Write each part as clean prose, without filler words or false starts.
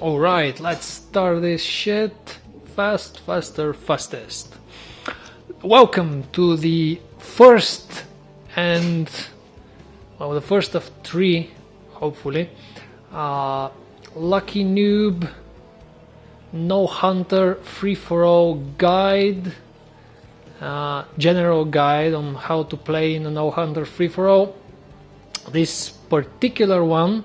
Alright, let's start this shit fast, faster, fastest. Welcome to the first and, well, the first of three, hopefully, Lucky Noob No Hunter free-for-all guide, general guide on how to play in a No Hunter free-for-all. This particular one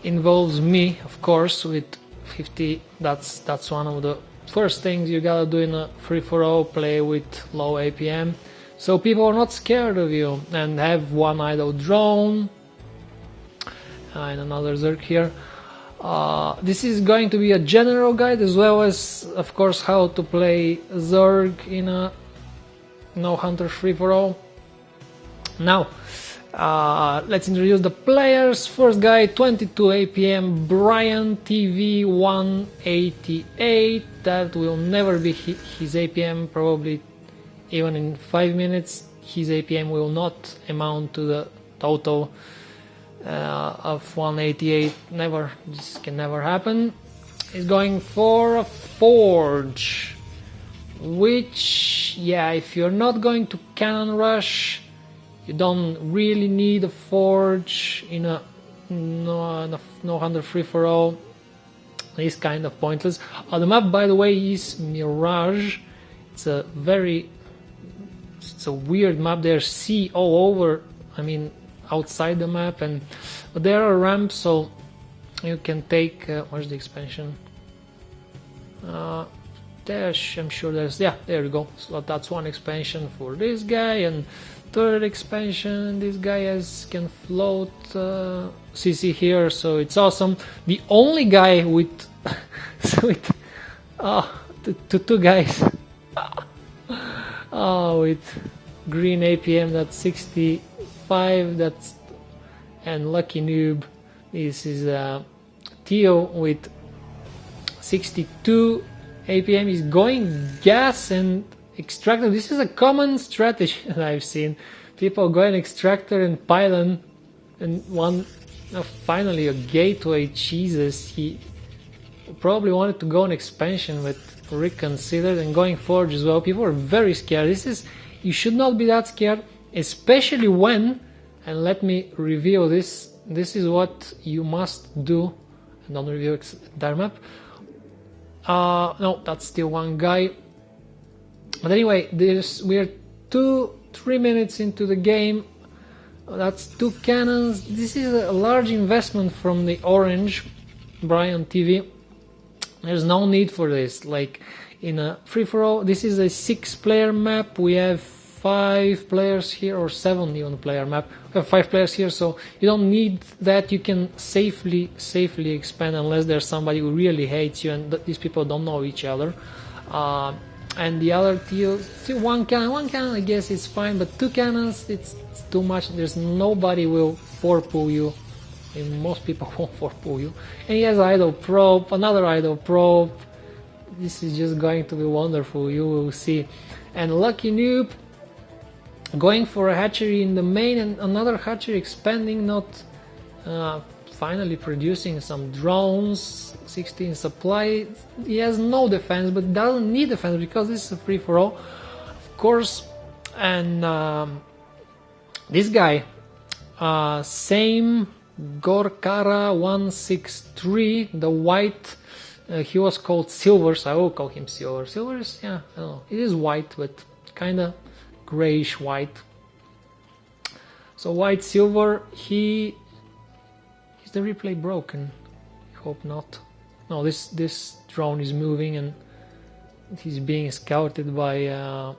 involves me, of course, with 50. That's one of the first things you gotta do in a free-for-all, play with low APM, so people are not scared of you, and have one idle drone and another Zerg here. This is going to be a general guide, as well as, of course, how to play Zerg in a No Hunter free-for-all. Now, let's introduce the players. First guy, 22 APM, Brian TV 188. That will never be his APM, probably even in 5 minutes. His APM will not amount to the total of 188. Never, this can never happen. He's going for a Forge, which, yeah, if you're not going to cannon rush, you don't really need a Forge in a No Hunter free-for-all. It's kind of pointless. The map, by the way, is Mirage. It's a weird map. There's sea all over, I mean, outside the map, but there are ramps, so you can take, where's the expansion? I'm sure there's, yeah, there you go. So that's one expansion for this guy, and third expansion, this guy can float CC here, so it's awesome. The only guy with two guys with green APM, that's 65, and Lucky Noob, this is Theo with 62 APM. Is going gas and extractor. This is a common strategy that I've seen. People going extractor and pylon, and finally a gateway. Jesus, he probably wanted to go on expansion, but reconsidered, and going Forge as well. People are very scared. You should not be that scared, especially when, and let me reveal this. This is what you must do. And don't reveal entire map. No, that's still one guy. But anyway, we're 2-3 minutes into the game. That's two cannons. This is a large investment from the orange Brian TV. There's no need for this. Like in a free-for-all, this is a 6-player map. We have 5 players here, or 7 even player map. We have 5 players here, so you don't need that. You can safely expand, unless there's somebody who really hates you, and these people don't know each other. And the other deal, one cannon I guess it's fine, but 2 cannons, it's too much. There's nobody will 4-pull you, and most people won't 4-pull you. And he has idle probe, another idle probe. This is just going to be wonderful, you will see. And Lucky Noob going for a hatchery in the main, and another hatchery expanding, not finally producing some drones. 16 supply. He has no defense, but doesn't need defense because this is a free-for-all, of course. And this guy, same Gorkara 163, the white. He was called Silver, so I will call him Silver. Silver is, yeah, I don't know. It is white, but kind of grayish white. So white silver. Is the replay broken? I hope not. No, this drone is moving, and he's being scouted by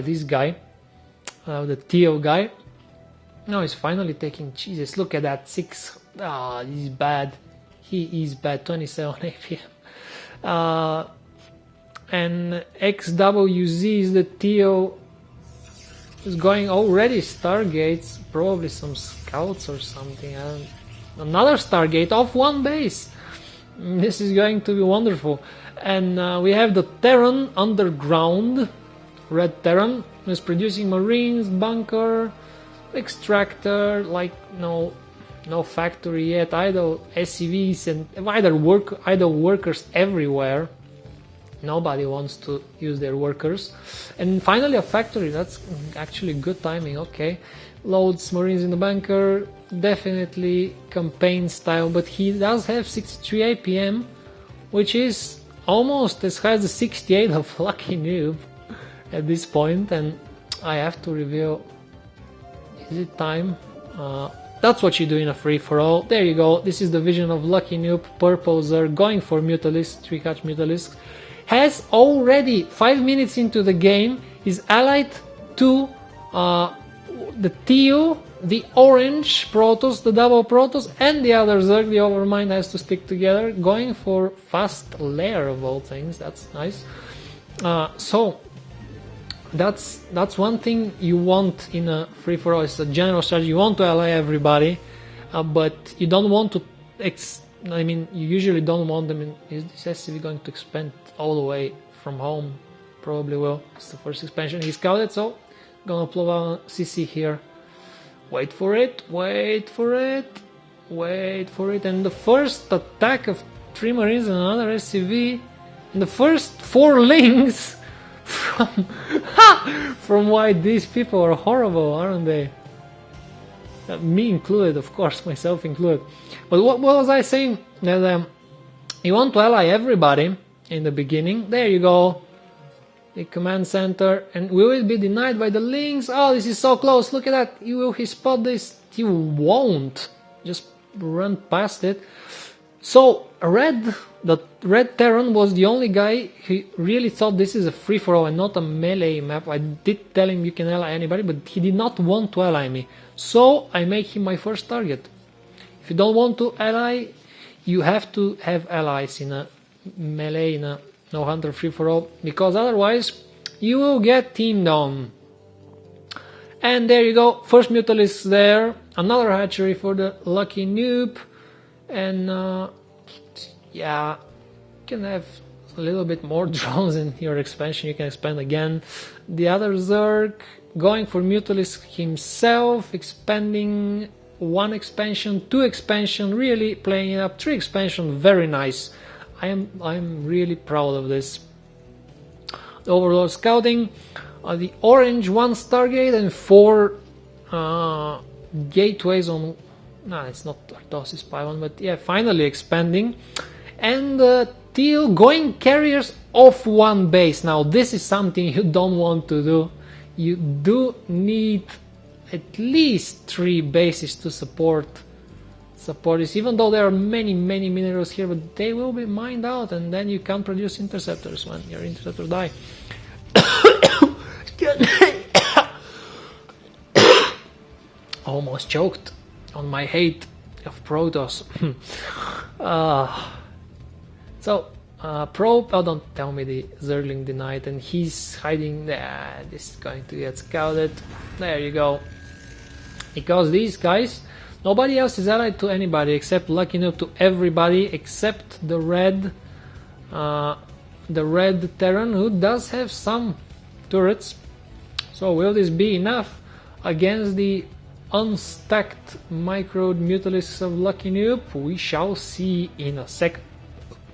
this guy, the Theo guy. No, he's finally taking. Jesus, look at that 6. He's bad. He is bad. 27 APM. And XWZ is the Theo. Is going already Stargates, probably some scouts or something. Another Stargate off one base. This is going to be wonderful. And we have the Terran underground, Red Terran, is producing Marines, bunker, extractor, like no no factory yet, idle SCVs and idle workers everywhere. Nobody wants to use their workers. And finally a factory, that's actually good timing, okay. Loads Marines in the bunker, definitely campaign style, but he does have 63 APM, which is almost as high as the 68 of Lucky Noob at this point, and I have to reveal, is it time? That's what you do in a free-for-all. There you go, this is the vision of Lucky Noob, purple Zerg, going for Mutalisk, 3-catch Mutalisk. Has already 5 minutes into the game is allied to the TU, the orange Protoss, the double Protoss, and the other Zerg. The Overmind has to stick together, going for fast lair of all things. That's nice. So that's one thing you want in a free-for-all. It's a general strategy. You want to ally everybody, but you don't want to. You usually don't want them in. Is this SCV going to expand all the way from home? Probably will. It's the first expansion. He's scouted, so gonna pull out CC here. Wait for it, wait for it, wait for it. And the first attack of 3 Marines and another SCV. And the first 4 links from why these people are horrible, aren't they? Me included, of course, myself included. But what was I saying? That you want to ally everybody in the beginning. There you go. The command center. And we will be denied by the links. Oh, this is so close. Look at that. Will he spot this? He won't. Just run past it. So, the red Terran was the only guy who really thought this is a free-for-all and not a melee map. I did tell him you can ally anybody, but he did not want to ally me. So, I make him my first target. If you don't want to ally, you have to have allies in a melee, in a no hunter free-for-all, because otherwise you will get teamed on. And there you go, first Mutalisk there, another hatchery for the Lucky Noob, and yeah, you can have a little bit more drones in your expansion, you can expand again. The other Zerg going for Mutalisk himself, expanding 1 expansion, 2 expansion, really playing it up, 3 expansion, very nice. I'm really proud of this. The Overlord scouting, the orange 1 Stargate and 4 gateways on. No, it's not Artosis Pylon, but yeah, finally expanding. And teal going carriers off 1 base. Now this is something you don't want to do. You do need at least 3 bases to support this, even though there are many minerals here, but they will be mined out and then you can't produce interceptors when your interceptors die. Almost choked on my hate of Protoss. Probe, oh, don't tell me the Zergling denied, and he's hiding there. This is going to get scouted. There you go. Because these guys, nobody else is allied to anybody except Lucky Noob to everybody except the red Terran, who does have some turrets. So will this be enough against the unstacked micro Mutalisks of Lucky Noob? We shall see in a second.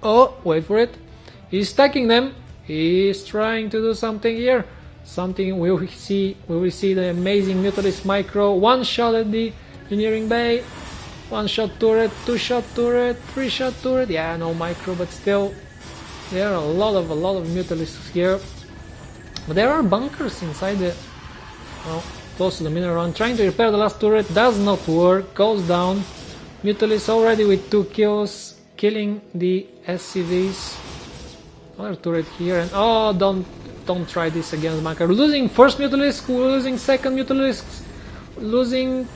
Oh, wait for it. He's stacking them. He's trying to do something here. Something will we see the amazing Mutalisk micro. 1 shot at the engineering bay. 1 shot turret, 2 shot turret, 3 shot turret. Yeah, no micro, but still there are a lot of Mutalisks here. But there are bunkers inside the close to the mineral run. Trying to repair the last turret, does not work, goes down. Mutalisk already with 2 kills, killing the SCVs. Another turret here, and oh, don't try this against bunker. Losing first Mutalisk, losing second Mutalisk, losing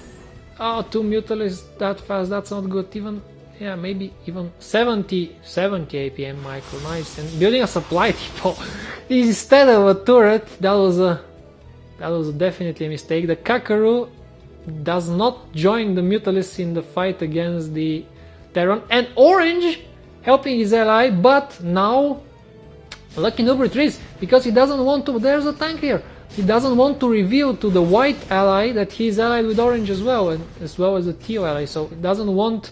2 Mutalisks that fast. That's not good. Even, yeah, maybe even 70 APM micro, nice. And building a supply depot instead of a turret, that was definitely a mistake. The Kakaru does not join the Mutalisk in the fight against the Terran, and Orange helping his ally, but now Lucky Noob retreats because he doesn't want to. There's a tank here. he doesn't want to reveal to the white ally that he's allied with orange as well, and as well as the teal ally. So it doesn't want,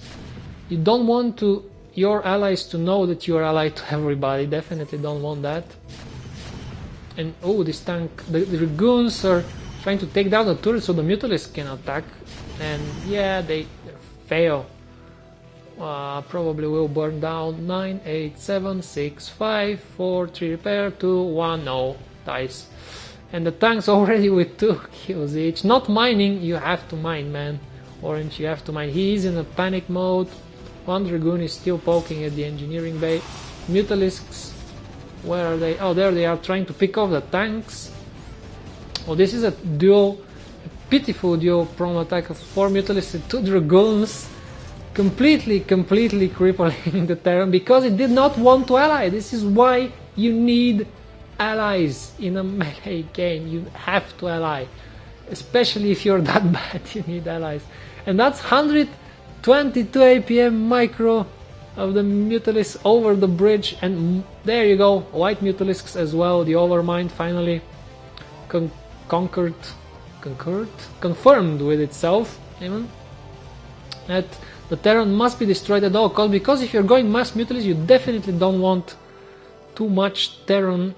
you don't want to your allies to know that you are allied to everybody. Definitely don't want that. And oh, this tank, the dragoons are trying to take down the turret so the Mutalisks can attack, and yeah, they fail. Probably will burn down. 9, 8, 7, 6, 5, 4, 3 repair, 2, 1, no, dies. And the tank's already with 2 kills each. Not mining, you have to mine, man. Orange, you have to mine. He is in a panic mode. One dragoon is still poking at the engineering bay. Mutalisks, where are they? Oh, there they are, trying to pick off the tanks. Oh, this is a duel, a pitiful duel prone attack of 4 Mutalisks and 2 dragoons. Completely crippling the Terran because it did not want to ally. This is why you need allies in a melee game. You have to ally, especially if you're that bad. You need allies, and that's 122 APM micro of the Mutalisks over the bridge, and there you go, white Mutalisks as well. The overmind finally confirmed with itself, even that the Terran must be destroyed at all costs, because if you're going mass Mutalisks, you definitely don't want too much Terran,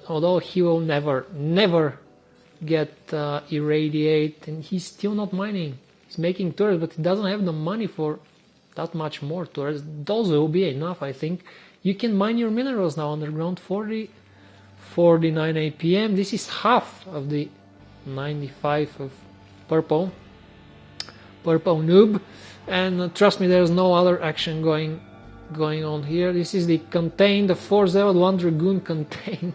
although he will never get irradiate, and he's still not mining. He's making turrets, but he doesn't have the money for that much more turrets. Those will be enough, I think. You can mine your minerals now underground. 49 APM. This is half of the 95 of purple noob. And trust me, there's no other action going on here. This is the contain, the 4 Zealot, 1 Dragoon contain.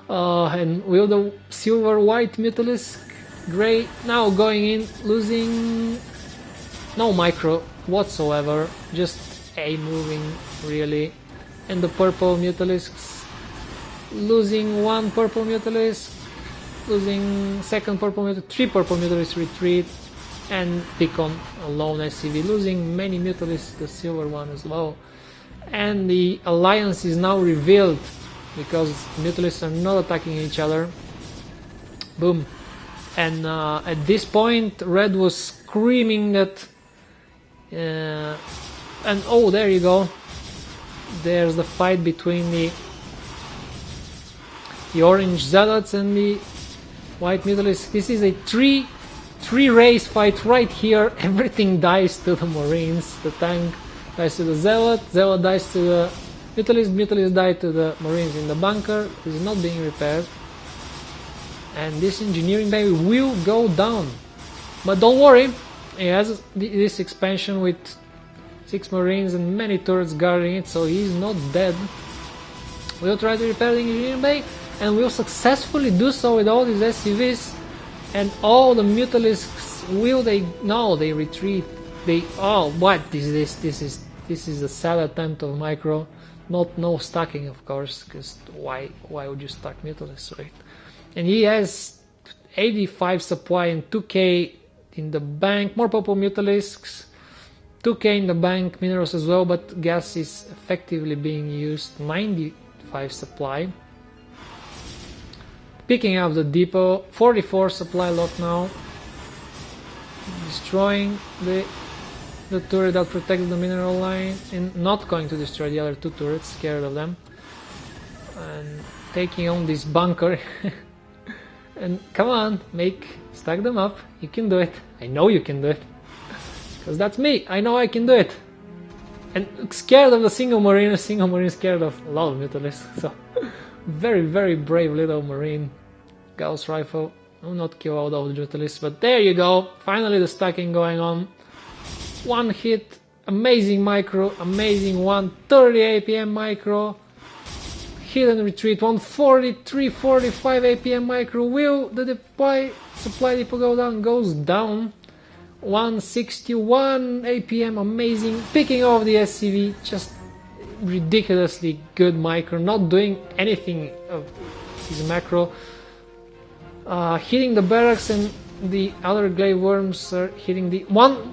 And will the silver white Mutalisk gray now going in, losing no micro whatsoever, just a moving really. And the purple Mutalisks losing 1 purple Mutalisk, losing second purple Mutalisk, 3 purple Mutalisks retreat, and pick on a lone SCV, losing many Mutalisks, the silver one as well. And the alliance is now revealed because Mutalisks are not attacking each other. Boom. And at this point red was screaming that and oh, there you go, there's the fight between the orange Zealots and the white Mutalisks. This is a three race fight right here. Everything dies to the Marines. The tank dies to the Zealot dies to the Mutalisks die to the Marines in the bunker. This is not being repaired, and this engineering bay will go down. But don't worry, he has this expansion with 6 Marines and many turrets guarding it, so he's not dead. We'll try to repair the engineering bay, and we'll successfully do so with all these SCVs. And all the Mutalisks will they retreat. What is this? This is a sad attempt of micro. No stacking, of course, because why would you stack Mutalisks, right? And he has 85 supply and 2k in the bank, more purple Mutalisks, 2k in the bank, minerals as well, but gas is effectively being used, 95 supply. Picking up the depot, 44 supply lot now, destroying the turret that protects the mineral line, and not going to destroy the other 2 turrets, scared of them, and taking on this bunker. And come on, stack them up, you can do it, I know you can do it, because that's me, I know I can do it. And scared of the single marine scared of a lot of Mutalisks, so very brave little marine. Gauss rifle, will not kill all those Mutalisks, but there you go, finally the stacking going on. 1 hit, amazing micro, amazing 130 APM micro, hit and retreat, 143, 45 APM micro. Will the supply depot go down? Goes down. 161 APM, amazing, picking off the SCV, just ridiculously good micro, not doing anything of his macro. Hitting the barracks, and the other glaive worms are hitting the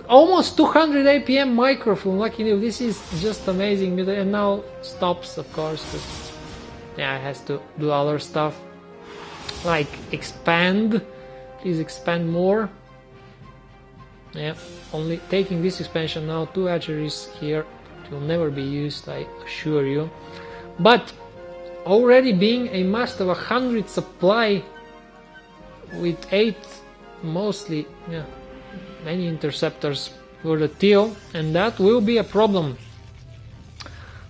almost 200 APM micro from Lucky Noob. This is just amazing. And now stops, of course, because yeah, it has to do other stuff. like expand. Please expand more. Yeah, only taking this expansion now. 2 hatcheries here. It will never be used, I assure you. But already being a must of 100 supply with 8 mostly, yeah, many interceptors for the teal, and that will be a problem.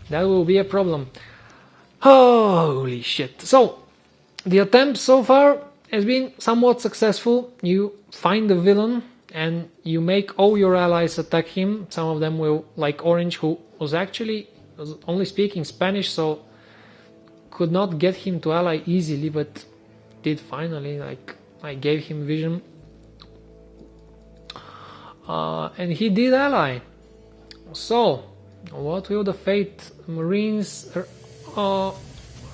That will be a problem. Holy shit. So, the attempt so far has been somewhat successful. You find the villain and you make all your allies attack him. Some of them will, like Orange, who was only speaking Spanish, so could not get him to ally easily, but did finally. Like, I gave him vision. And he did ally. So, what will the fate? Marines,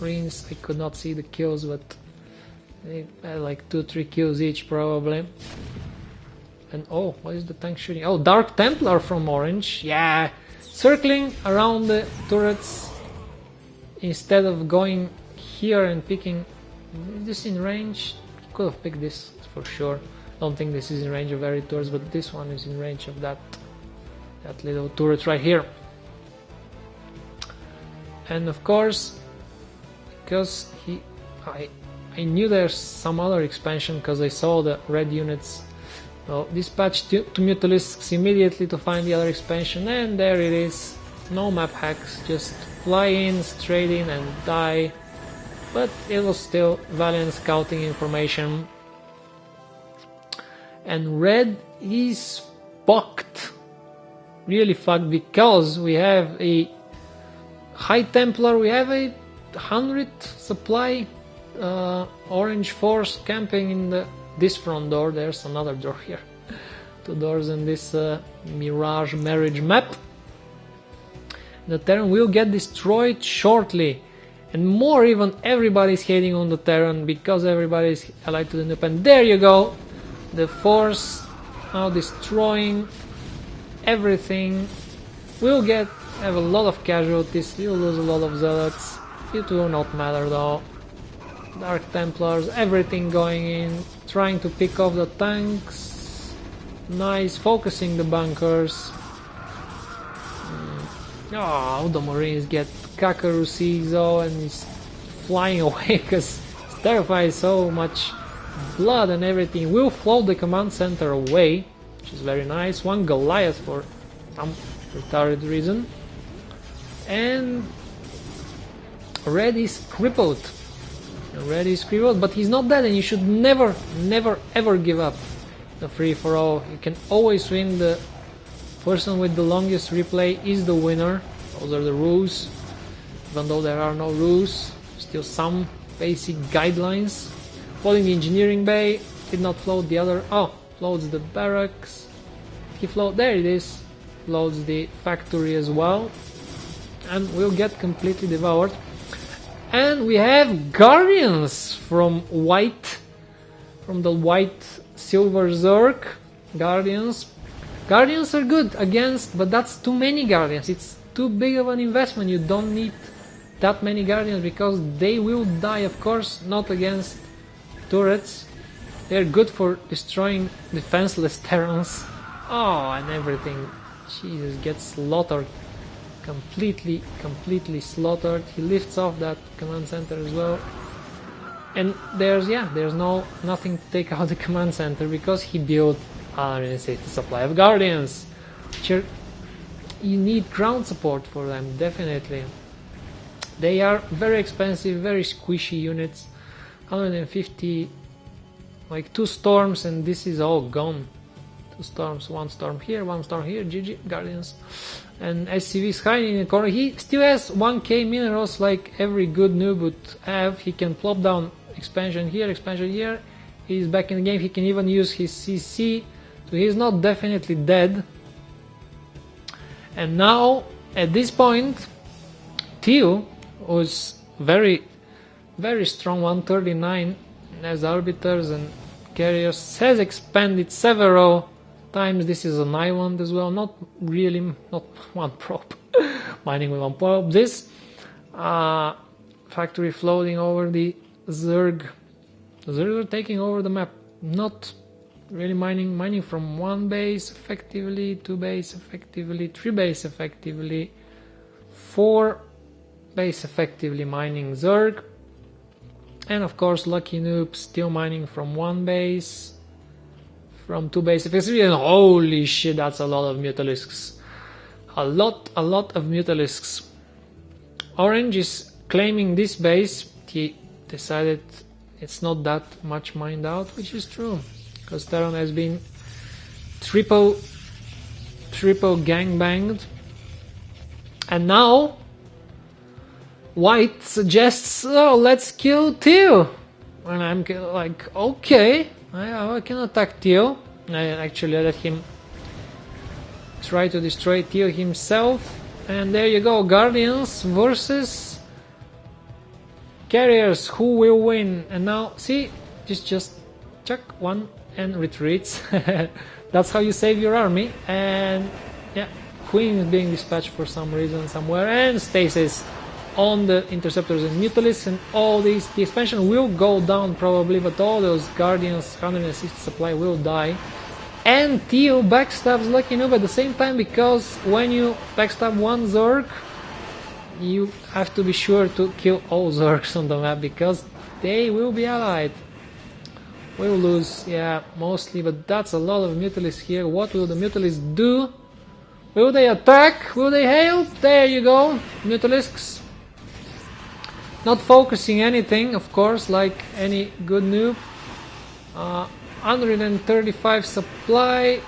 Marines, I could not see the kills, but they had like 2-3 kills each probably. And oh, what is the tank shooting? Oh, Dark Templar from Orange. Yeah, circling around the turrets instead of going here and picking. Is this in range? Could have picked this for sure. Don't think this is in range of every turret, but this one is in range of that little turret right here. And of course, because I knew there's some other expansion because I saw the red units. So dispatch to Mutalisks immediately to find the other expansion, and there it is. No map hacks, just fly in, straight in and die. But it was still valiant scouting information. And red is fucked. Really fucked, because we have a High Templar, we have a 100 supply orange force camping in this front door. There's another door here. 2 doors in this Mirage Marriage map. The Terran will get destroyed shortly. And more even, everybody's heading on the Terran because everybody's allied to the noob. And there you go. The force now destroying everything. We'll have a lot of casualties. We'll lose a lot of zealots. It will not matter though. Dark Templars, everything going in, trying to pick off the tanks. Nice, focusing the bunkers. Oh, the Marines get Kakarusizo and he's flying away because he's terrified. So much blood and everything. Will float the command center away, which is very nice. 1 Goliath for some retarded reason. And red is crippled. Red is crippled, but he's not dead, and you should never, never, ever give up the free-for-all. You can always win. The person with the longest replay is the winner. Those are the rules. Even though there are no rules, still some basic guidelines. Floating the engineering bay, did not float the other. Oh, floats the barracks. He float, there it is. Floats the factory as well. And we'll get completely devoured. And we have Guardians from the white silver Zerg. Guardians are good against, but that's too many Guardians. It's too big of an investment. You don't need that many Guardians because they will die, of course, not against turrets. They're good for destroying defenseless Terrans. Oh, and everything. Jesus, gets slaughtered. Completely slaughtered. He lifts off that command center as well. And there's nothing to take out the command center because he built 160 supply of Guardians. You need ground support for them, definitely. They are very expensive, very squishy units. 150, like 2 storms, and this is all gone. 2 storms, 1 storm here, 1 storm here. GG, Guardians. And SCV is hiding in the corner. He still has 1k minerals like every good noob would have. He can plop down expansion here, expansion here. He's back in the game. He can even use his CC. So he's not definitely dead. And now, at this point, Teal was very strong, 139 as arbiters and carriers, has expanded several times. This is an island as well, not 1 probe. Mining with 1 probe. This factory floating over the Zerg The Zerg are taking over the map. Not really mining from 1 base effectively, 2 base effectively, 3 base effectively, 4 base effectively mining Zerg. And of course Lucky Noob still mining from 1 base, from 2 base effectively, and holy shit, that's a lot of Mutalisks. A lot of Mutalisks. Orange is claiming this base. He decided it's not that much mined out, which is true, because Terran has been triple gangbanged. And now White suggests, oh, let's kill Teal. And I'm like, okay, I can attack Teal. I actually let him try to destroy Teal himself. And there you go, Guardians versus Carriers. Who will win? And now, see, just chuck one and retreats. That's how you save your army. And yeah, Queen is being dispatched for some reason somewhere. And Stasis on the Interceptors and Mutalisks, and all these. The expansion will go down probably, but all those Guardians, 160 supply, will die. And Teal backstabs Lucky Noob at the same time, because when you backstab one Zerg, you have to be sure to kill all Zergs on the map, because they will be allied. We'll lose, yeah, mostly, but that's a lot of Mutalisks here. What will the Mutalisks do? Will they attack? Will they hail? There you go, Mutalisks. Not focusing anything, of course, like any good noob. 135 supply.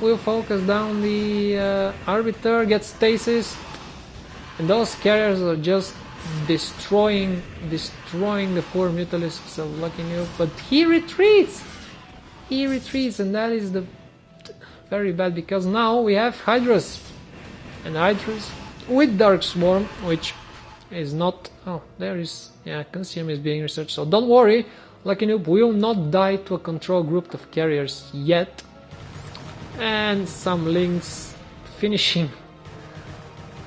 Will focus down the Arbiter, get stasis. And those carriers are just destroying the poor Mutalisks of Lucky Noob. But he retreats! He retreats, and that is the very bad, because now we have Hydras. And Hydras with Dark Swarm, which is not... Oh, there is... Yeah, Consume is being researched, so don't worry. Lucky Noob will not die to a control group of carriers yet. And some links finishing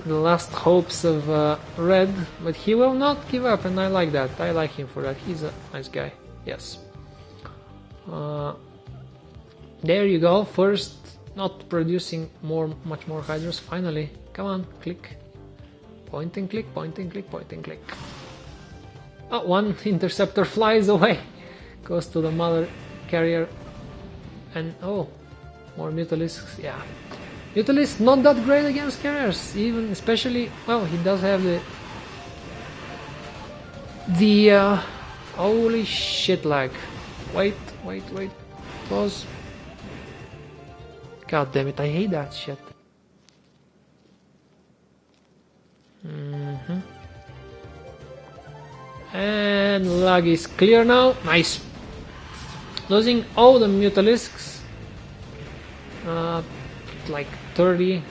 the last hopes of Red, but he will not give up, and I like that. I like him for that. He's a nice guy. Yes. There you go. First, not producing much more Hydras. Finally, come on, click. Point and click, point and click, point and click. Oh, one Interceptor flies away. Goes to the mother carrier. And oh, more Mutalisks. Yeah. Mutalisks not that great against carriers, even especially, well, he does have the holy shit lag. Wait, pause. God damn it, I hate that shit. And lag is clear now. Nice. Losing all the Mutalisks. Like 30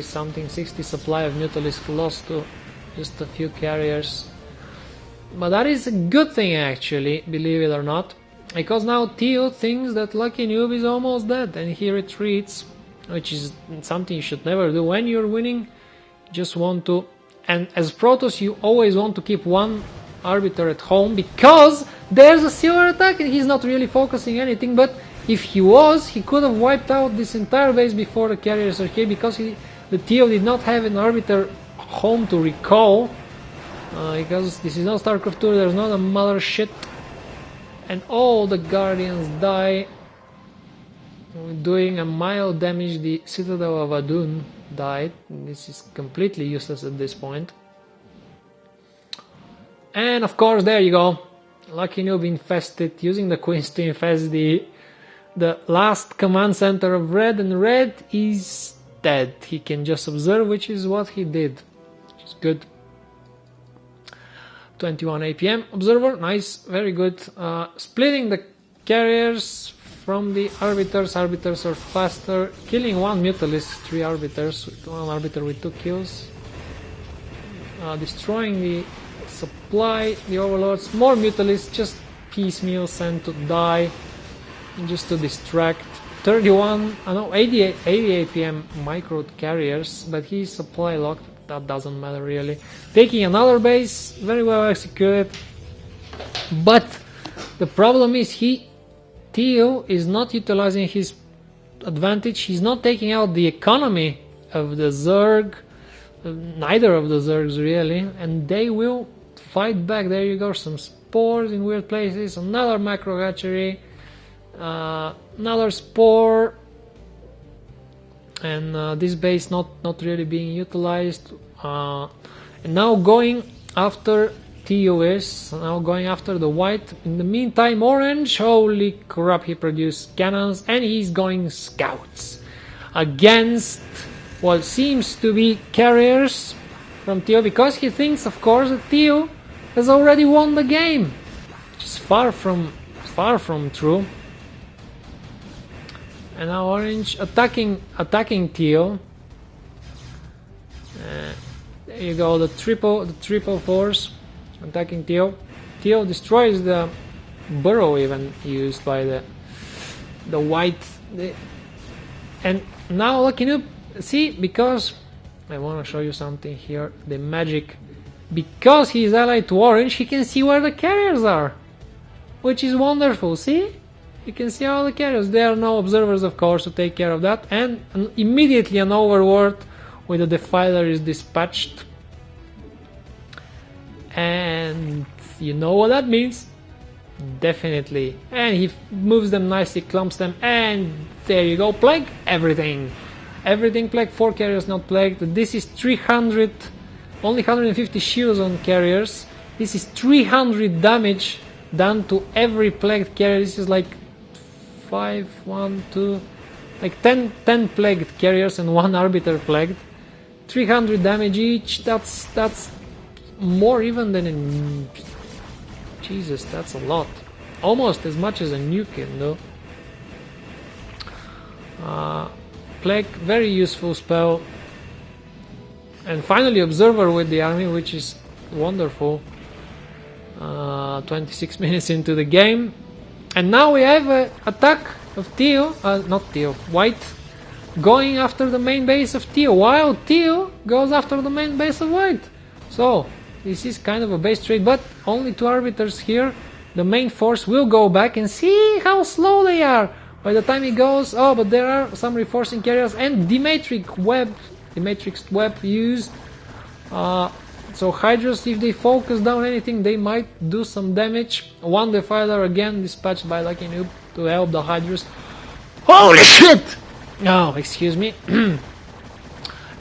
something, 60 supply of Mutalisk lost to just a few carriers. But that is a good thing, actually, believe it or not, because now Teal thinks that Lucky Noob is almost dead and he retreats, which is something you should never do. When you're winning, you just want to, and as Protoss you always want to keep one Arbiter at home, because there's a silver attack and he's not really focusing anything. But if he was, he could have wiped out this entire base before the carriers are here, because the Teal did not have an Arbiter home to recall, because this is not StarCraft 2, there's not a mother shit, and all the Guardians die, doing a mild damage. The Citadel of Adun died. This is completely useless at this point. And of course, there you go, Lucky Noob infested, using the Queens to infest the last command center of Red, and Red is dead. He can just observe, which is what he did, which is good. 21 APM observer, nice, very good. Splitting the carriers from the Arbiters. Arbiters are faster, killing one Mutalisk, 3 Arbiters, one Arbiter with 2 kills. Destroying the supply, the Overlords, more Mutalisks, just piecemeal sent to die, just to distract. 31, no, 80 APM micro carriers, but he's supply locked, that doesn't matter really. Taking another base, very well executed. But the problem is Theo is not utilizing his advantage. He's not taking out the economy of the Zerg, neither of the Zergs really, and they will fight back. There you go, some spores in weird places, another macro hatchery, another spore, and this base not really being utilized. And now going after TOS, now going after the white. In the meantime, orange, holy crap, he produced cannons and he's going scouts against what seems to be carriers from Theo, because he thinks, of course, that Theo has already won the game, which is far from true. And now orange attacking Theo. There you go, the triple force attacking Theo. Theo destroys the burrow even used by the white. And now Lucky Noob, see, because I want to show you something here, the magic. Because he is allied to orange, he can see where the carriers are, which is wonderful. See, you can see all the carriers. There are no observers, of course, to take care of that, and immediately an overword with a defiler is dispatched. And you know what that means? Definitely. And he moves them nicely, clumps them, and there you go, plague everything. Everything plagued, 4 carriers not plagued. This is 300, only 150 shields on carriers. This is 300 damage done to every plagued carrier. This is like 5, 1, 2, like 10 plagued carriers and 1 arbiter plagued. 300 damage each. That's more even than in... Jesus, that's a lot. Almost as much as a nuke can do. Plague, very useful spell. And finally Observer with the army, which is wonderful. 26 minutes into the game. And now we have an attack of Theo, not Theo, White, going after the main base of Theo, while Theo goes after the main base of White. So this is kind of a base trade, but only 2 arbiters here. The main force will go back, and see how slow they are. By the time he goes, oh, but there are some reinforcing carriers and Dimetric web used. So Hydras, if they focus down anything, they might do some damage. 1 defiler again dispatched by Lucky Noob to help the Hydras. Holy shit! Oh, excuse me.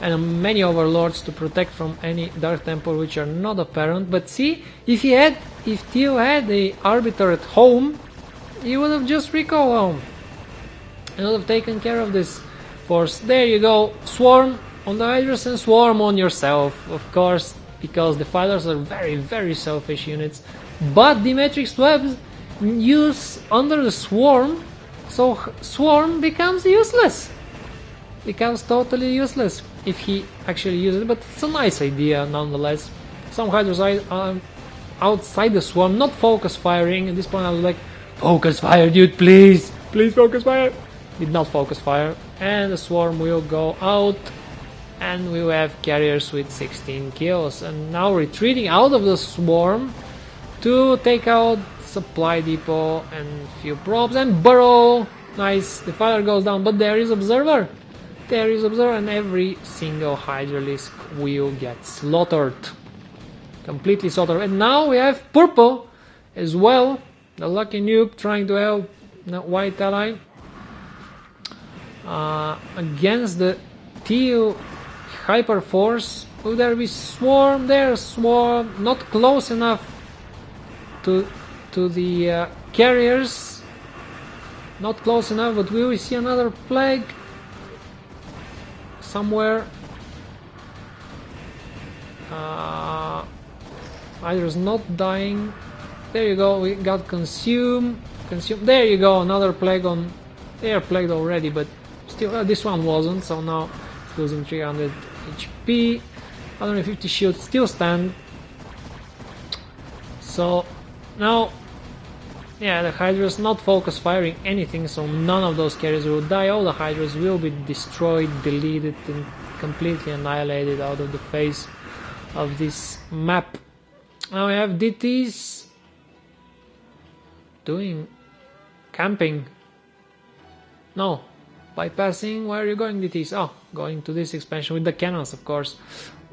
And many overlords to protect from any Dark Temple which are not apparent. But see, if Theo had the arbiter at home, he would have just recalled home and would have taken care of this force. There you go, swarm on the Hydras and swarm on yourself, of course, because the fighters are very, very selfish units. But Dimetric's webs use under the swarm, so swarm becomes useless. Becomes totally useless if he actually uses it, but it's a nice idea nonetheless. Some Hydras are outside the swarm, not focus firing. At this point I was like, focus fire, dude, please! Please focus fire! Did not focus fire, and the swarm will go out, and we will have carriers with 16 kills. And now retreating out of the swarm to take out supply depot and few probes and burrow. Nice, the fire goes down, but there is observer. There is observer, and every single Hydralisk will get slaughtered. Completely slaughtered. And now we have purple as well. The Lucky Noob trying to help the white ally against the Theo Hyper Force. Will there be swarm? There, swarm. Not close enough to the carriers. Not close enough, but will we see another plague somewhere? Hydra's not dying. There you go, we got consume. There you go, another plague on. They are plagued already, but still, this one wasn't, so now it's losing 300 HP. 150 shield still stand. So now, yeah, the Hydras not focus firing anything, so none of those carriers will die. All the Hydras will be destroyed, deleted, and completely annihilated out of the face of this map. Now we have DTs doing? Camping? No. Bypassing? Where are you going, DTs? Oh, going to this expansion with the cannons, of course.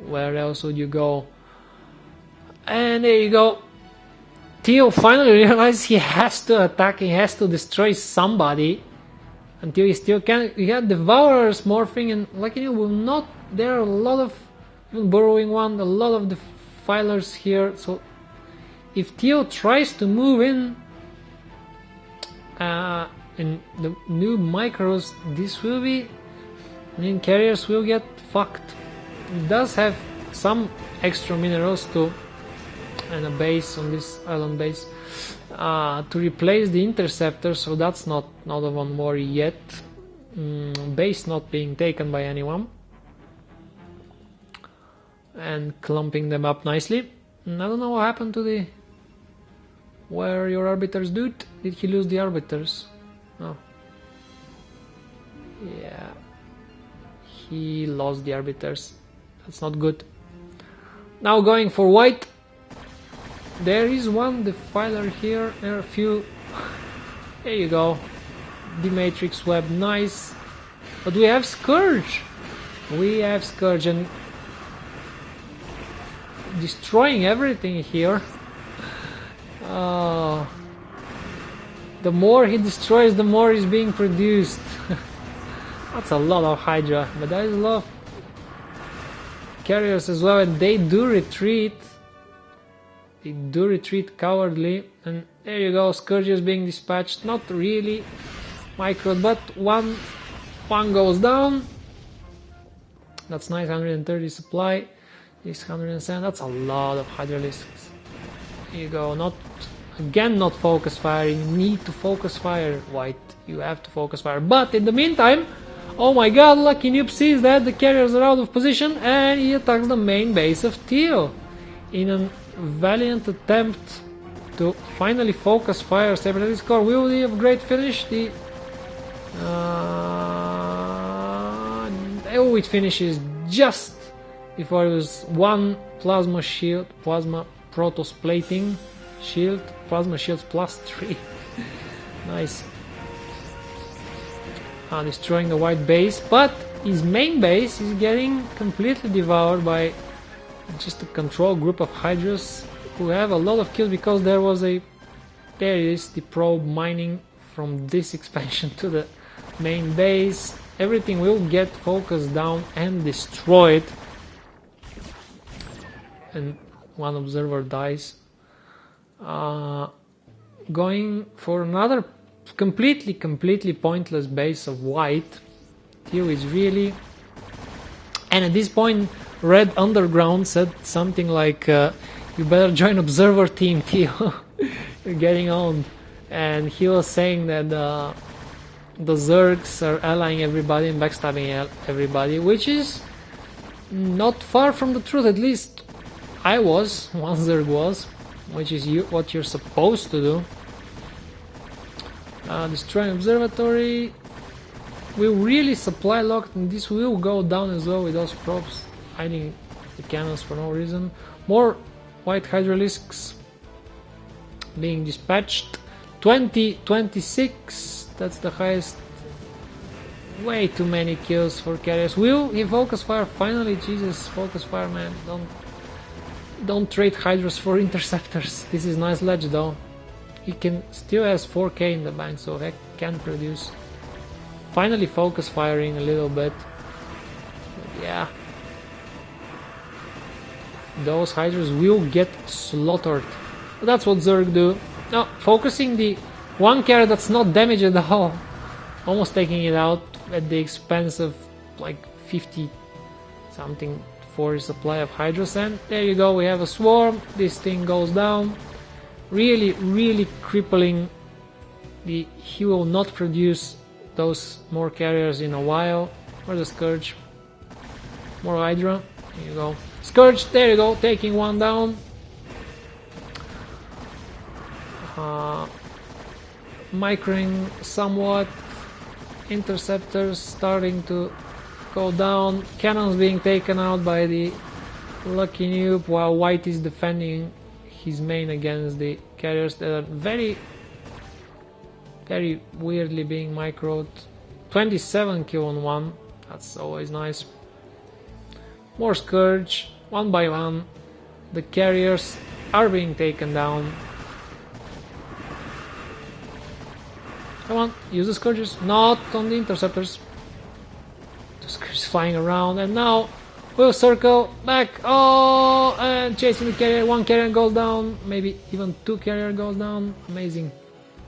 Where else would you go? And there you go. Theo finally realized he has to attack, he has to destroy somebody. Until he still can. We have Devourers morphing, and like you will not. There are a lot of, even borrowing one, a lot of defilers here. So if Theo tries to move in the new micros, this will be. I mean, carriers will get fucked. It does have some extra minerals too, and a base on this island base. To replace the interceptor, so that's not a one worry yet. Base not being taken by anyone, and clumping them up nicely. I don't know what happened to the. Where are your arbiters, dude? Did he lose the arbiters? Oh, yeah, he lost the arbiters. That's not good. Now going for white. There is one defiler here, there are a few. There you go. The Matrix Web, nice. But we have Scourge. We have Scourge and destroying everything here. The more he destroys, the more is being produced. That's a lot of Hydra, but there is a lot of carriers as well, and they do retreat. They do retreat cowardly, and there you go, Scourge is being dispatched. Not really micro, but one goes down. That's nice, 130 supply. This 107, that's a lot of Hydralisks. There you go, not focus fire. You need to focus fire, white. You have to focus fire. But in the meantime, oh my god, Lucky Noob sees that the carriers are out of position and he attacks the main base of Theo. In a valiant attempt to finally focus fire Separatist Core. Will the upgrade finish? The it finishes just before it was one plasma shield, plasma Protoss plating shield, plasma shields plus 3. Nice. Destroying the white base, but his main base is getting completely devoured by just a control group of Hydras who have a lot of kills because there is the probe mining from this expansion to the main base. Everything will get focused down and destroyed, and one observer dies. Going for another completely pointless base of white. Theo is really, and at this point Red Underground said something like you better join observer team, Theo. You're getting owned. And he was saying that the Zergs are allying everybody and backstabbing everybody, which is not far from the truth. At least I was, one Zerg was, which is what you're supposed to do. Destroying observatory will really supply locked, and this will go down as well with those probes hiding the cannons for no reason. More white Hydralisks being dispatched. 26, that's the highest. Way too many kills for carriers. Will he focus fire finally? Jesus, focus fire, man. Don't trade Hydras for interceptors. This is nice ledge though. He still has 4k in the bank, so heck can produce. Finally focus firing a little bit. But yeah. Those Hydras will get slaughtered. But that's what Zerg do. Now, focusing the one carrier that's not damaged at all. Almost taking it out at the expense of like 50 something for supply of Hydras. And there you go, we have a swarm. This thing goes down. Really crippling. He will not produce those more carriers in a while. Where's the Scourge? More Hydra. There you go. Scourge, there you go, taking one down. Microing somewhat. Interceptors starting to go down. Cannons being taken out by the Lucky Noob, while white is defending his main against the carriers that are very very weirdly being microed. 27 kill on one, that's always nice. More Scourge, one by one. The carriers are being taken down. Come on, use the Scourges, not on the interceptors. The Scourges flying around, and now we'll circle back. Oh, and chasing the carrier. One carrier goes down, maybe even two carrier goes down. Amazing,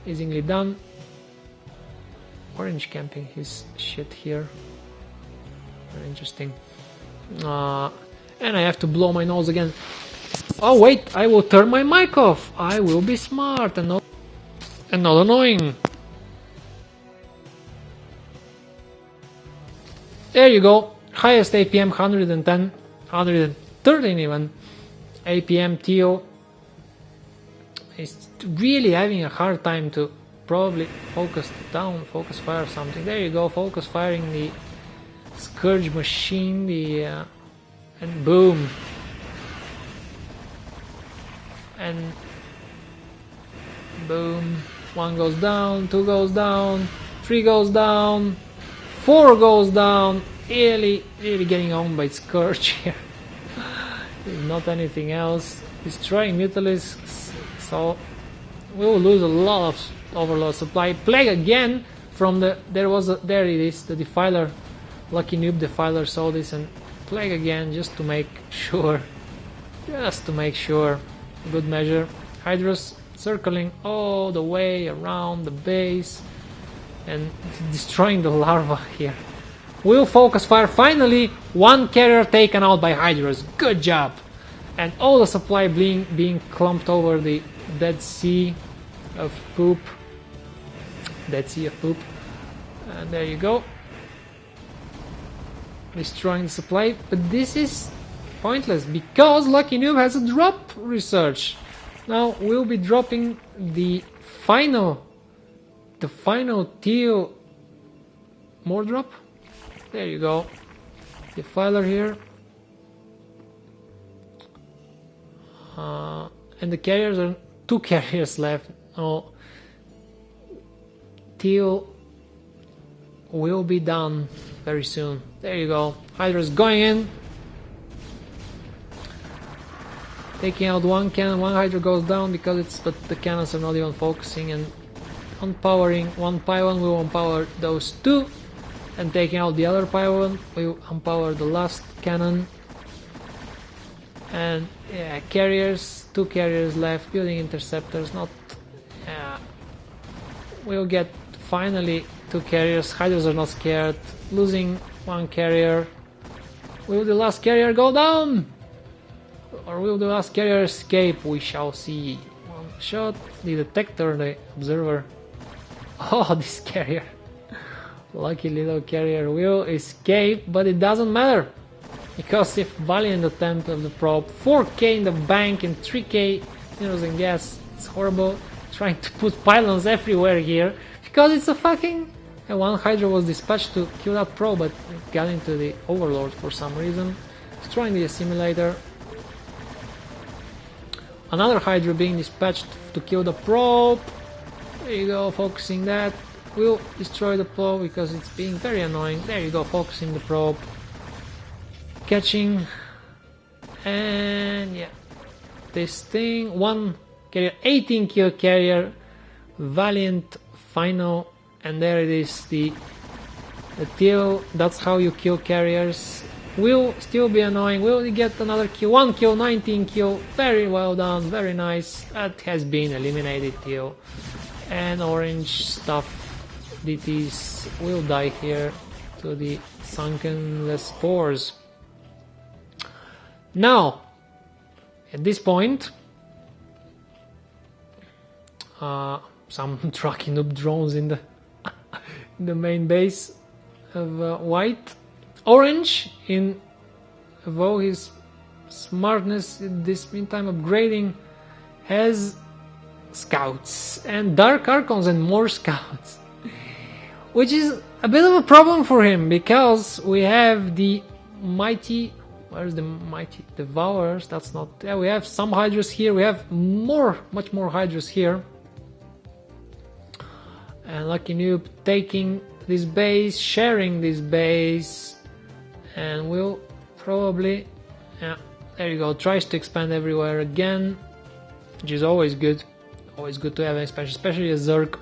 amazingly done. Orange camping his shit here. Very interesting. And I have to blow my nose again. Oh wait, I will turn my mic off. I will be smart and not annoying. There you go. Highest APM 110, 113 even. APM Teal is really having a hard time to probably focus fire something. There you go, focus firing the Scourge machine, and boom. And boom. One goes down, two goes down, three goes down, four goes down. Really getting owned by Scourge here. Not anything else. Destroying Mutalisks, so we will lose a lot of overload supply. Plague again from the there it is, the Defiler. Lucky Noob Defiler saw this and Plague again just to make sure. Good measure. Hydras circling all the way around the base and destroying the larva here. We'll focus fire. Finally, one carrier taken out by Hydras. Good job. And all the supply being clumped over the Dead Sea of Poop. And there you go. Destroying the supply. But this is pointless because Lucky Noob has a drop research. Now we'll be dropping the final teal. More drop. There you go. Defiler here. And the carriers are two carriers left. Oh, Teal will be done very soon. There you go. Hydra's going in. Taking out one cannon. One Hydra goes down because the cannons are not even focusing, and unpowering one pylon will empower those two. And taking out the other pylon will empower the last cannon. And yeah, carriers, two carriers left, building interceptors. We'll get finally two carriers. Hydras are not scared. Losing one carrier. Will the last carrier go down? Or will the last carrier escape? We shall see. One shot. The detector, the observer. Oh, this carrier. Lucky little carrier will escape, but it doesn't matter. Because if valiant attempt of the probe, 4k in the bank and 3k minerals and gas, it's horrible. Trying to put pylons everywhere here because it's a fucking. And one Hydra was dispatched to kill that probe, but it got into the Overlord for some reason. Destroying the assimilator. Another Hydra being dispatched to kill the probe. There you go, focusing that. Will destroy the probe because it's being very annoying. There you go, focusing the probe. Catching. And yeah. This thing. One carrier, 18 kill carrier. Valiant final. And there it is, the teal. That's how you kill carriers. Will still be annoying. Will you get another kill? 1 kill, 19 kill. Very well done, very nice. That has been eliminated, teal. And orange stuff. DTs will die here to the sunken spores. Now, at this point, some trucking up drones in the main base of white. Orange, in though his smartness in this meantime upgrading, has scouts and dark archons and more scouts, which is a bit of a problem for him because we have the mighty. Where's the mighty devourers? That's not. Yeah, we have some hydras here. We have much more hydras here. And Lucky Noob taking this base, sharing this base, and will probably, yeah, there you go, tries to expand everywhere again, which is always good to have an expansion, especially a Zerg,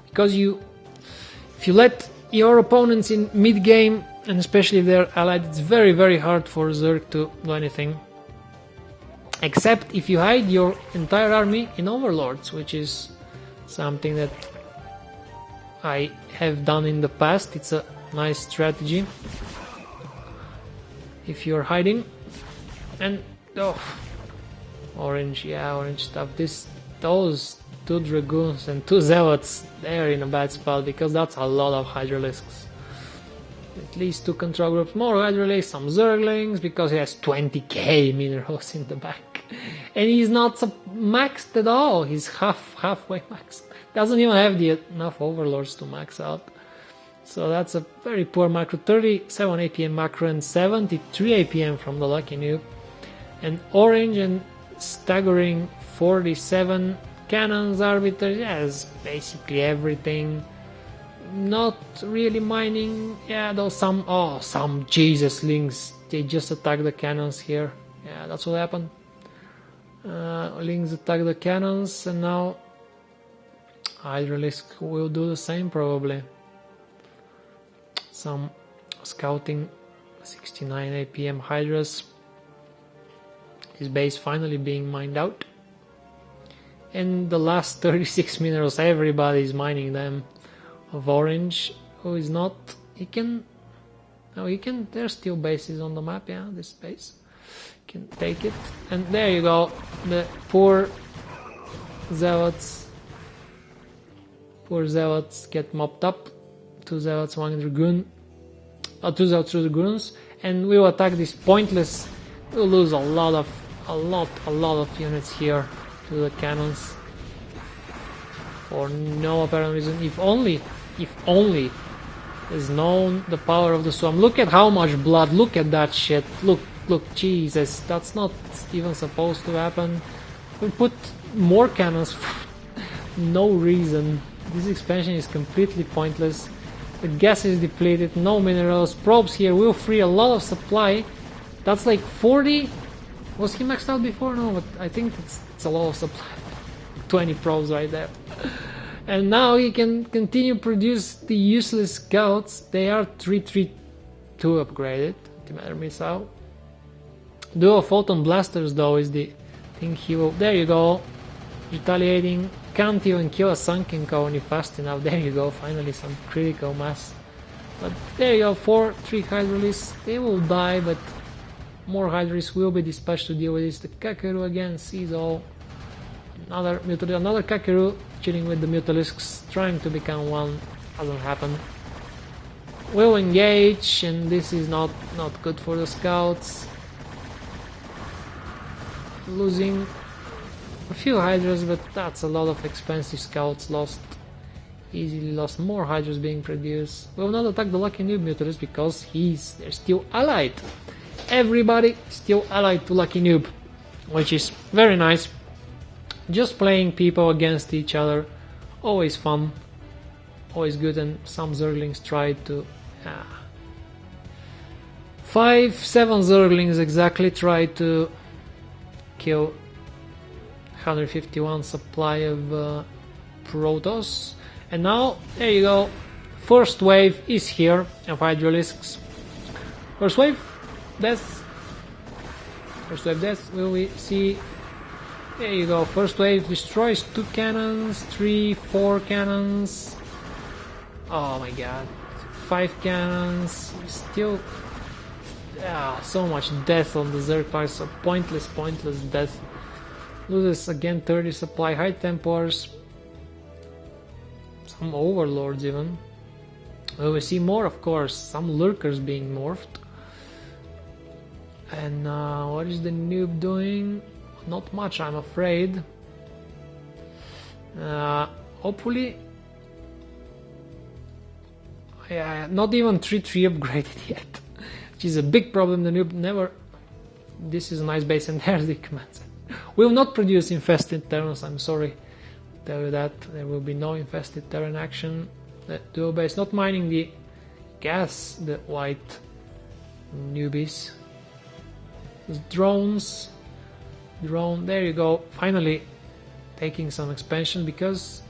because if you let your opponents in mid-game, and especially if they're allied, it's very hard for Zerg to do anything, except if you hide your entire army in Overlords, which is something that I have done in the past. It's a nice strategy if you're hiding. And orange stuff. Those 2 Dragoons and 2 Zealots, they're in a bad spot because that's a lot of Hydralisks. At least 2 control groups, more Hydralisks, some Zerglings, because he has 20k minerals in the bank. And he's not maxed at all, he's halfway maxed. Doesn't even have enough Overlords to max out. So that's a very poor macro. 37 APM macro and 73 APM from the Lucky Noob. And orange and staggering 47 cannons arbiters. Yes, basically everything. Not really mining. Yeah, though some Jesus links. They just attack the cannons here. Yeah, that's what happened. Links attack the cannons, and now Hydralisk will do the same probably. Some scouting, 69 APM Hydras. His base finally being mined out. And the last 36 minerals, everybody is mining them. Of orange, who is not, there's still bases on the map, yeah, this base. Can take it. And there you go, the poor Zealots get mopped up. 2 Zealots, 1 Dragoon, 2 Zealots, 2 Dragoons, and we will attack this pointless. We'll lose a lot of units here to the cannons for no apparent reason. If only is known the power of the swarm. Look at how much blood. Look at that shit. Look, Jesus, that's not even supposed to happen. We put more cannons for no reason. This expansion is completely pointless. The gas is depleted, no minerals. Probes here will free a lot of supply. That's like 40. Was he maxed out before? No, but I think it's a lot of supply. 20 probes right there. And now he can continue produce the useless scouts. They are 332 upgraded. Antimatter missile. Dual photon blasters though is the thing he will. There you go. Retaliating. Can't even kill a sunken colony fast enough. There you go. Finally some critical mass. But there you go. 3 Hydralisks. They will die, but more Hydralisks will be dispatched to deal with this. The Kakeru again sees all. Another Kakeru chilling with the Mutalisks, trying to become one. Hasn't happened. Will engage, and this is not good for the scouts. Losing a few Hydras, but that's a lot of expensive scouts lost. Easily lost. More Hydras being produced. Will not attack the Lucky Noob Mutalist because they're still allied. Everybody still allied to Lucky Noob, which is very nice. Just playing people against each other, always fun, always good. And some Zerglings tried to 7 Zerglings exactly tried to kill 151 supply of Protoss. And now, there you go, first wave is here of Hydralisks. First wave death. Will we see? There you go, first wave destroys 2 cannons, 3, 4 cannons. Oh my god, 5 cannons. Still, so much death on the Zerg part, so pointless death. Loses again 30 supply, high Templars, some Overlords even. Well, we see more, of course, some Lurkers being morphed. And what is the noob doing? Not much, I'm afraid. Hopefully, not even 3-3 upgraded yet, which is a big problem. The noob never. This is a nice base, and there's the command center. Will not produce infested Terrans, I'm sorry. tell you that. There will be no infested terrain action. The duo base not mining the gas, the white newbies. There's drones. Drone, there you go. Finally taking some expansion because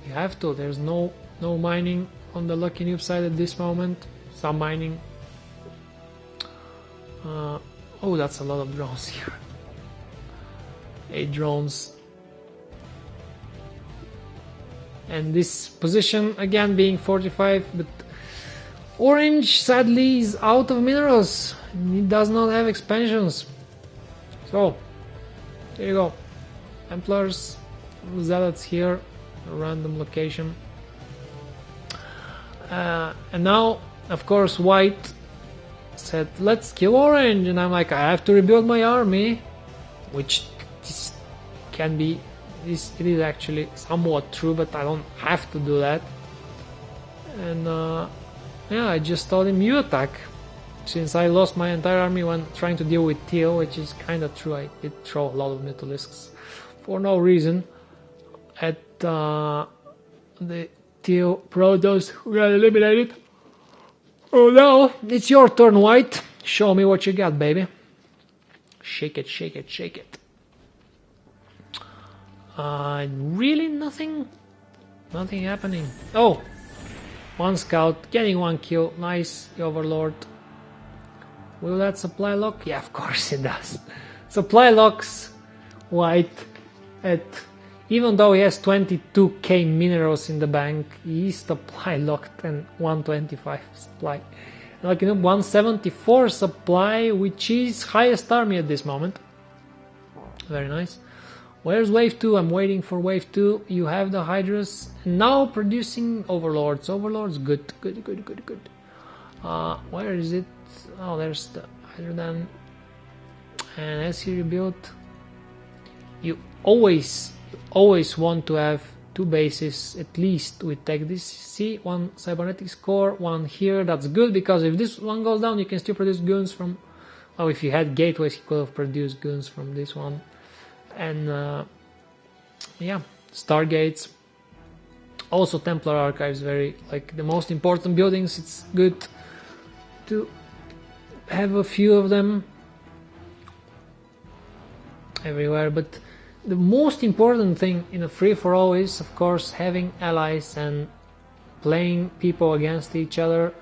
you have to. There's no mining on the Lucky Noob side at this moment. Some mining. Oh, that's a lot of drones here. 8 drones. And this position again being 45, but orange sadly is out of minerals. It does not have expansions. So there you go. Templars, Zealots here, a random location. And now, of course, white said, let's kill orange. And I'm like, I have to rebuild my army, which can be, it is actually somewhat true, but I don't have to do that. And yeah, I just told him, you attack. Since I lost my entire army when trying to deal with Teal, which is kind of true. I did throw a lot of Mytholisks for no reason at the Teal Protoss who got eliminated. Oh, now it's your turn, white. Show me what you got, baby. Shake it, shake it, shake it. Really nothing happening. Oh, one scout getting 1 kill. Nice, the Overlord. Will that supply lock? Yeah, of course it does. Supply locks white at, even though he has 22k minerals in the bank, he's supply locked and 125 supply. Like, you know, 174 supply, which is highest army at this moment. Very nice. Where's wave 2? I'm waiting for wave 2. You have the Hydras now producing Overlords. Overlords, good. Where is it? Oh, there's the Hydrodan. And as he rebuilt, you always want to have 2 bases at least with tech. This, see, 1 cybernetics core, 1 here. That's good because if this one goes down, you can still produce goons from. Oh, if you had gateways, he could have produced goons from this one. And yeah, Stargates. Also, Templar Archives, very like the most important buildings. It's good to have a few of them everywhere, but the most important thing in a free-for-all is, of course, having allies and playing people against each other,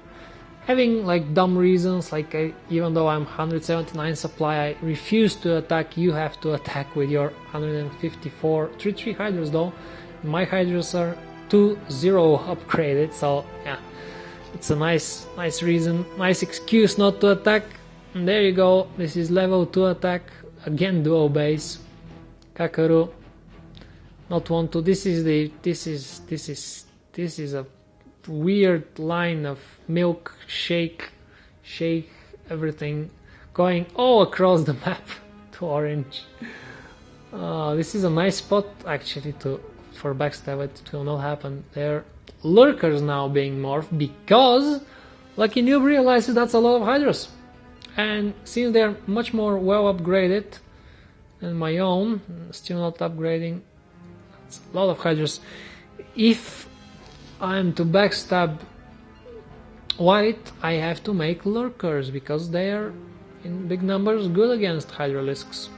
having like dumb reasons, like even though I'm 179 supply, I refuse to attack. You have to attack with your 154 3 Hydras though. My Hydras are 2-0 upgraded, so yeah, it's a nice reason, nice excuse not to attack. And there you go. This is level 2 attack again, duo base. Kakaru not want to. This is a weird line of milk, shake everything going all across the map to orange. This is a nice spot actually for backstab. It will not happen there. Lurkers now being morphed because Lucky Noob realizes that's a lot of Hydras, and since they're much more well upgraded than my own, still not upgrading, that's a lot of Hydras. If I'm to backstab white, I have to make Lurkers because they are in big numbers good against Hydralisks.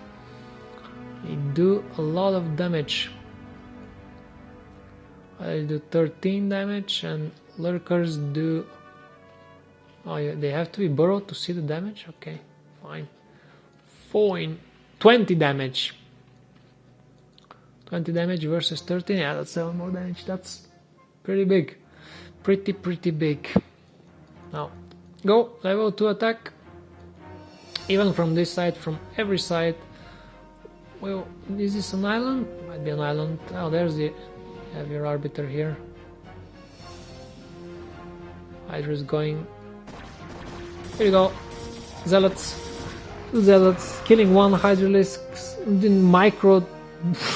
They do a lot of damage. I do 13 damage and Lurkers do... Oh yeah, they have to be burrowed to see the damage? Okay, fine. 20 damage. 20 damage versus 13, yeah, that's 7 more damage. That's pretty big. Pretty big. Now, go, level 2 attack. Even from this side, from every side. Well, is this an island? Might be an island. Oh, there's the... You have your arbiter here. Hydra's going. Here you go. Zealots. Killing 1 Hydralisk. Micro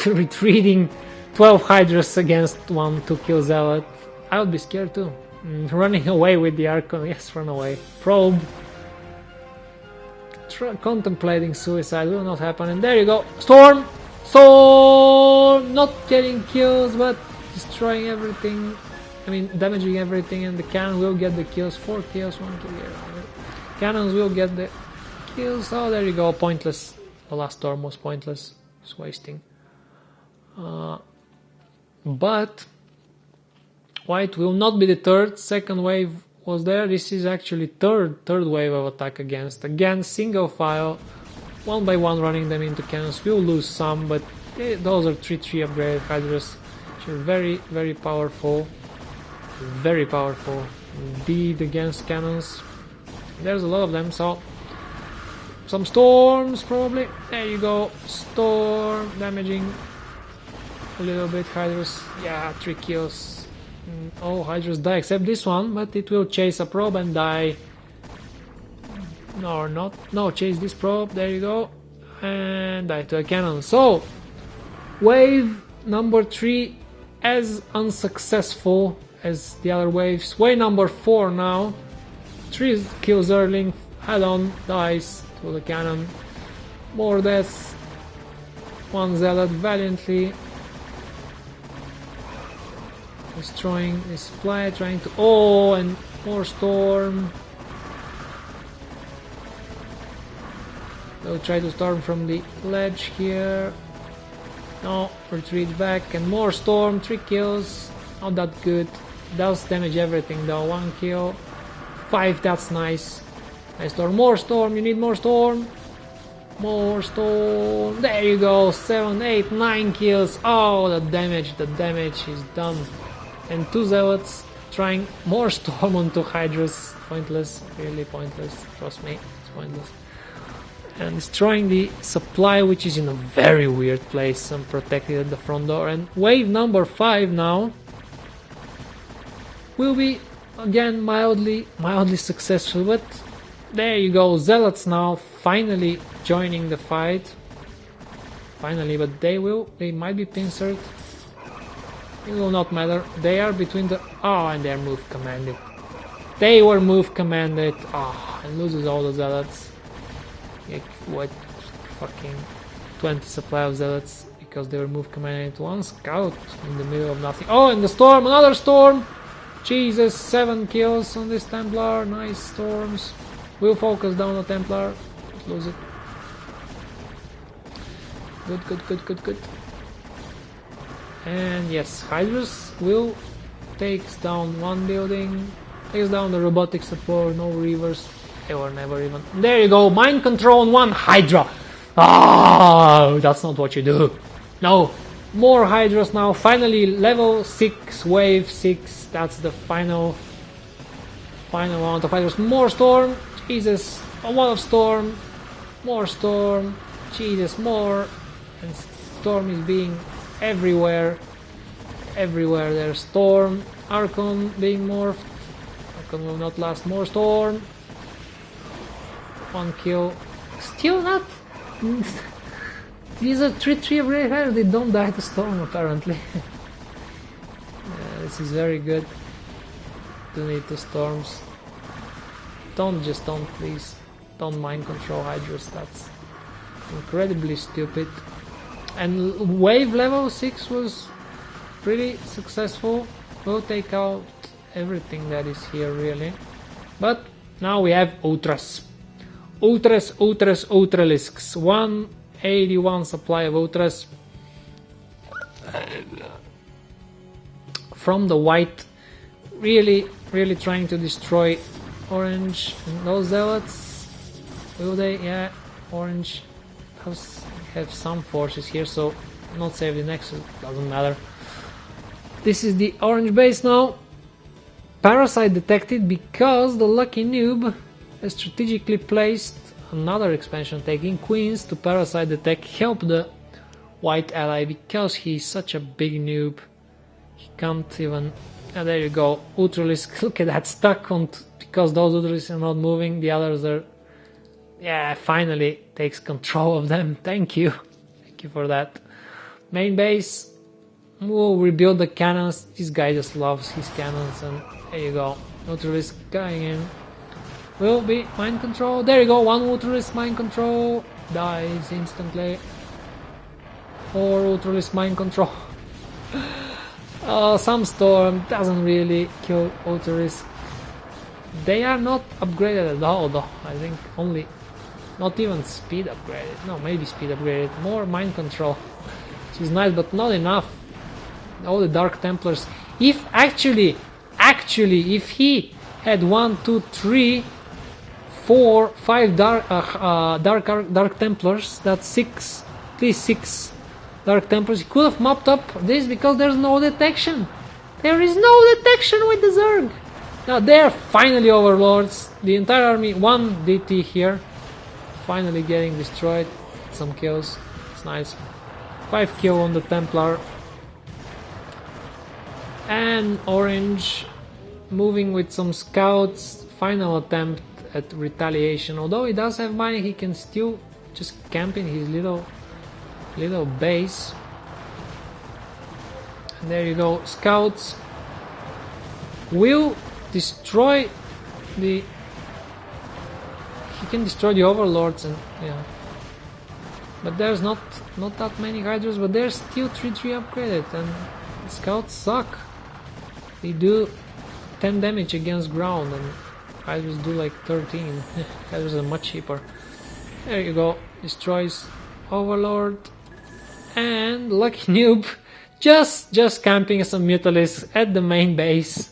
retreating 12 Hydras against 1 to kill Zealot. I would be scared too. Running away with the Archon. Yes, run away. Probe. Contemplating suicide. Will not happen. And there you go. Storm. So not getting kills, but destroying everything. I mean, damaging everything, and the cannon will get the kills. 4 kills, 1 kill here. Cannons will get the kills. Oh, there you go. Pointless. The last storm was pointless. It's wasting. But white will not be the third. Second wave was there. This is actually third wave of attack against. Again, single file, one by one running them into cannons. We'll lose some, but those are 3-3 upgraded Hydras, which are very, very powerful. Very powerful indeed against cannons. There's a lot of them, so some storms probably. There you go. Storm damaging a little bit. Hydras, yeah, 3 kills. Oh, Hydras die except this one, but it will chase a probe and die. No, or not. No, chase this probe. There you go. And die to a cannon. So, wave number 3 as unsuccessful as the other waves. Wave number 4 now. 3 kills Zergling. Head-on dies to the cannon. More deaths. 1 zealot valiantly destroying this supply, trying to... Oh, and more storm. They'll try to storm from the ledge here. No, retreat back, and more storm. 3 kills. Not that good. Does damage everything though. 1 kill. 5, that's nice. Nice storm. More storm. You need more storm. More storm. There you go. 7, 8, 9 kills. Oh, the damage is done. And 2 zealots trying more storm onto Hydras. Pointless. Really pointless. Trust me. It's pointless. And destroying the supply, which is in a very weird place, unprotected at the front door. And wave number 5 now will be again mildly successful, but there you go. Zealots now finally joining the fight. Finally, but they might be pincered. It will not matter. They are between the... Oh, and they're move commanded. They were move commanded. Oh, and loses all the zealots. Like, what? Fucking 20 supply of zealots because they were move commanded. 1 scout in the middle of nothing. Oh, and the storm! Another storm! Jesus, 7 kills on this Templar. Nice storms. We'll focus down the Templar. Don't lose it. Good. And yes, Hydras will takes down 1 building. Takes down the robotic support. No reavers. They were never even... There you go. Mind control on 1 Hydra. Ah, that's not what you do. No. More Hydras now. Finally, level 6, wave 6. That's the final amount of Hydras. More storm. Jesus. A lot of storm. More storm. Jesus, more. And storm is being everywhere. Everywhere there's storm. Archon being morphed. Archon will not last. More storm. 1 kill. Still not... These are 3-3 of Ray Hire. They don't die to storm apparently. This is very good. Do need 2 storms. Don't please. Don't mind control Hydras. That's incredibly stupid. And wave level 6 was pretty successful. We'll take out everything that is here really. But now we have Ultras. Ultralisks. 181 supply of Ultras. From the white. Really trying to destroy orange. And those zealots. Will they? Yeah, orange have some forces here, so not save the nexus, doesn't matter. This is the orange base now. Parasite detected because the lucky noob has strategically placed another expansion taking Queens to parasite detect, help the white ally because he's such a big noob. He can't even... there you go, Ultralisk, look at that, stuck on because those Ultralisks are not moving, the others are... Yeah, finally takes control of them. Thank you for that. Main base, we'll rebuild the cannons. This guy just loves his cannons, and there you go. Ultralisk going in. Will be mind control. There you go, 1 Ultralisk mind control. Dies instantly. or Ultralisk Mind Control. Some Storm doesn't really kill Ultralisk. They are not upgraded at all though. I think only, not even speed upgraded. No, maybe speed upgraded. More Mind Control, which is nice, but not enough. All the Dark Templars. If actually, if he had 1, 2, 3, 4, 5 Dark Templars, that's 6, at least 6 Dark Templars, he could have mopped up this because there's no detection. There is no detection with the Zerg. Now they're finally overlords. The entire army, 1 DT here, finally getting destroyed. Some kills, it's nice. 5 kill on the Templar. And Orange moving with some scouts. Final attempt at retaliation. Although he does have money, he can still just camp in his little base. And there you go. Scouts will destroy the. He can destroy the overlords, and yeah. But there's not that many Hydras, but they're still 3-3 upgraded, and the scouts suck. They do 10 damage against ground, and Hydras do like 13. Hydras are much cheaper. There you go. Destroys Overlord. And Lucky Noob just camping some Mutalisks at the main base.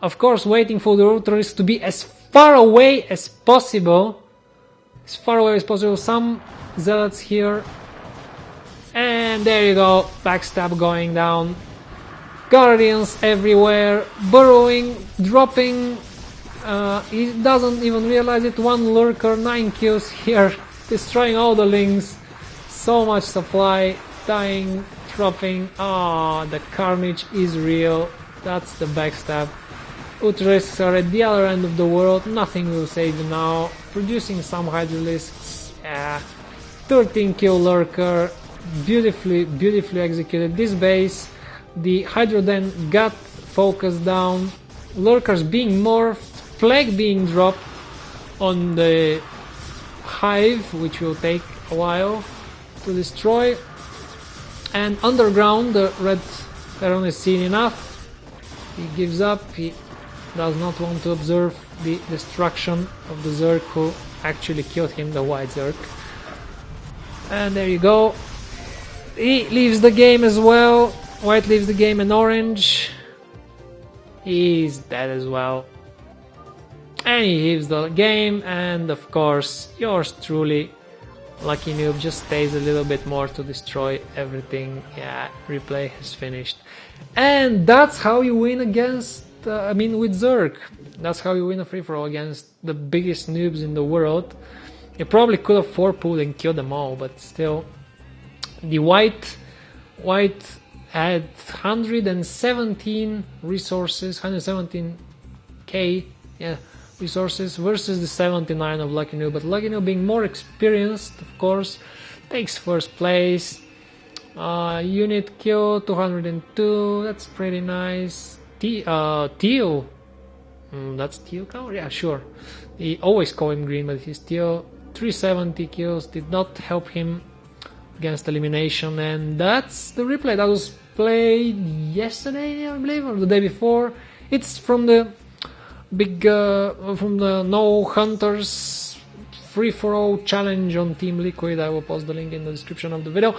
Of course, waiting for the Ultralisks to be as far away as possible. As far away as possible. Some Zealots here. And there you go. Backstab going down. Guardians everywhere. Burrowing. Dropping. He doesn't even realize it. 1 Lurker. 9 kills here. Destroying all the links. So much supply. Dying. Dropping. Ah, the carnage is real. That's the backstab. Ultralisks are at the other end of the world. Nothing will save you now. Producing some Hydralisks. 13 kill Lurker. Beautifully executed. This base, the Hydra then got focused down. Lurkers being morphed. Plague being dropped on the Hive, which will take a while to destroy. And underground, the Red Baron is seen enough. He gives up. He does not want to observe the destruction of the Zerg who actually killed him, the White Zerg. And there you go. He leaves the game as well. White leaves the game, and Orange, he's dead as well. And he leaves the game, and of course, yours truly, Lucky Noob, just stays a little bit more to destroy everything. Yeah, replay has finished. And that's how you win against, with Zerg. That's how you win a free-for-all against the biggest noobs in the world. You probably could have 4-pulled and killed them all, but still. The White had 117 resources, 117k, yeah, resources versus the 79 of Lucky Noob. But Lucky Noob, being more experienced, of course, takes first place. Unit kill 202, that's pretty nice. Teal, that's Teal cover? Yeah, sure. He always call him green, but he's Teal. 370 kills, did not help him against elimination, and that's the replay that was played yesterday, I believe, or the day before. It's from the No Hunters free-for-all challenge on Team Liquid. I will post the link in the description of the video,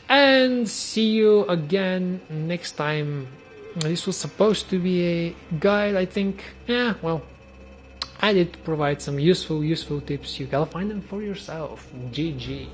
and see you again next time. This was supposed to be a guide, I think. Yeah, well, I did provide some useful tips. You gotta find them for yourself. GG.